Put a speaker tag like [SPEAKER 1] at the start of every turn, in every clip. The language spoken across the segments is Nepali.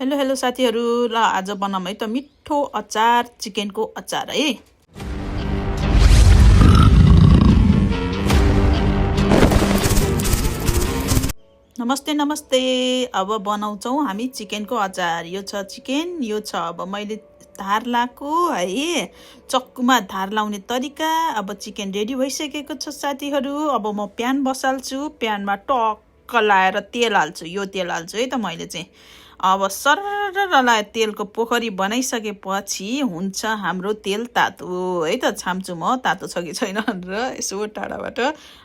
[SPEAKER 1] हेलो हेलो साथीहरू ल आज बनाऊँ है त मिठो अचार चिकनको अचार है। नमस्ते नमस्ते। अब बनाउँछौँ हामी चिकनको अचार। यो छ चिकन, यो छ अब मैले धार लाएको है, चक्कुमा धार लाउने तरिका। अब चिकन रेडी भइसकेको छ साथीहरू। अब म प्यान बसाल्छु, प्यानमा टक्क लाएर तेल हाल्छु। यो तेल हाल्छु है त मैले चाहिँ। अब सररलाई तेलको पोखरी बनाइसकेपछि हुन्छ हाम्रो तेल तातो है त। छाम्छु म तातो छ कि छैन भनेर यसो टाढाबाट।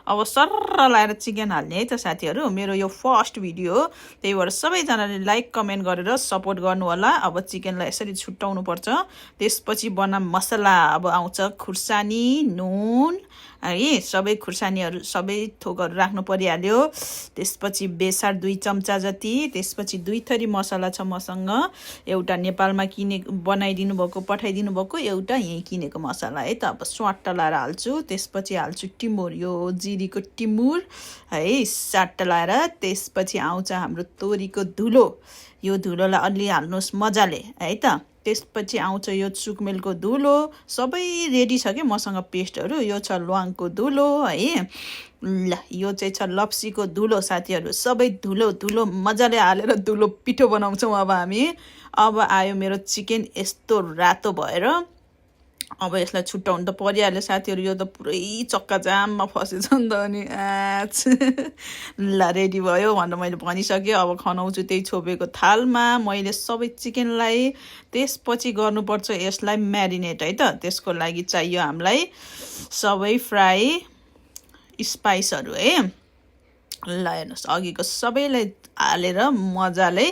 [SPEAKER 1] अब सर्र लाएर चिकन हाल्ने है त साथीहरू। मेरो यो फर्स्ट भिडियो हो, त्यही भएर सबैजनाले लाइक कमेन्ट गरेर सपोर्ट गर्नु होला। अब चिकनलाई यसरी छुट्याउनु पर्छ। त्यसपछि बनाम मसला अब आउँछ खुर्सानी, नुन है, सबै खुर्सानीहरू सबै थोकहरू राख्नु परिहाल्यो। त्यसपछि बेसार 2 चम्चा जति, त्यसपछि 2 थरी मसला छ मसँग। एउटा नेपालमा बनाइदिनु भएको पठाइदिनु भएको, एउटा यहीँ किनेको मसला है त। अब स्वाट्ट लाएर हाल्छु। त्यसपछि हाल्छु टिमुर, यो जिरीको टिमुर है, स्वाट्ट लाएर। त्यसपछि आउँछ हाम्रो तोरीको धुलो, यो धुलोलाई अलि हाल्नुहोस् मजाले है त। त्यसपछि आउँछ यो सुकमेलको धुलो। सबै रेडी छ कि मसँग पेस्टहरू। यो छ ल्वाङको धुलो है, ल यो चाहिँ छ लप्सीको धुलो साथीहरू। सबै धुलो धुलो मजाले हालेर धुलो पिठो बनाउँछौँ अब हामी। अब आयो मेरो चिकन यस्तो रातो भएर। अब यसलाई छुट्याउनु त परिहाल्यो साथीहरू। यो त पुरै चक्का जाममा फसेछ नि त। अनि ल रेडी भयो भनेर मैले भनिसकेँ। अब खनाउँछु त्यही छोपेको थालमा मैले सबै चिकनलाई। त्यसपछि गर्नुपर्छ यसलाई म्यारिनेट है त। त्यसको लागि चाहियो हामीलाई सबै फ्राई स्पाइसहरू है। ल हेर्नुहोस्, अघिको सबैलाई हालेर मजाले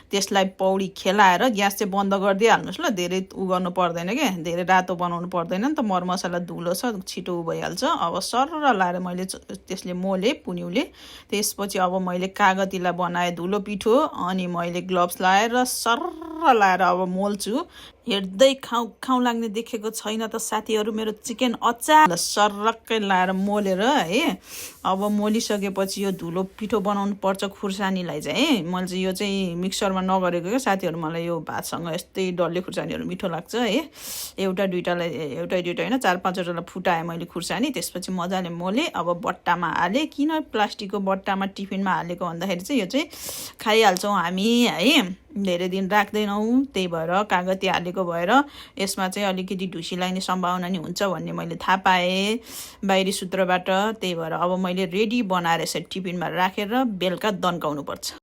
[SPEAKER 1] त्यसलाई पौडी खेलाएर ग्यास चाहिँ बन्द गरिदिइ हाल्नुहोस् ल। धेरै गर्नु पर्दैन क्या, धेरै रातो बनाउनु पर्दैन नि त। मरमसला धुलो छ, छिटो भइहाल्छ। अब सर्र लाएर मैले त्यसले मोले पुन्युले। त्यसपछि अब मैले कागतीलाई बनाएँ धुलो पिठो, अनि मैले ग्लोभ्स लाएर सर्र लाएर अब मोल्छु। हेर्दै खाउँ खाउँ लाग्ने देखेको छैन त साथीहरू मेरो चिकन अचार। सर्रक्कै लाएर मोलेर है। अब मोलिसकेपछि यो धुलो पिठो बनाउनु पर्छ खुर्सानीलाई चाहिँ। मैले चाहिँ यो चाहिँ मिक्सरमा नगरेको क्या साथीहरू। मलाई यो भातसँग यस्तै डल्ले खुर्सानीहरू मिठो लाग्छ है। एउटा दुइटा होइन, 4-5वटालाई फुटाएँ मैले खुर्सानी। त्यसपछि मजाले मोलेँ। अब बट्टामा हालेँ। किन प्लास्टिकको बट्टामा टिफिनमा हालेको भन्दाखेरि चाहिँ यो चाहिँ खाइहाल्छौँ हामी है, धेरै दिन राख्दैनौँ। त्यही भएर कागती हालेको भएर यसमा चाहिँ अलिकति ढुसी लाग्ने सम्भावना नि हुन्छ भन्ने मैले थाहा पाएँ बाहिरी सूत्रबाट। त्यही भएर अब मैले रेडी बनाएर यसरी टिफिनमा राखेर बेलुका दन्काउनु पर्छ।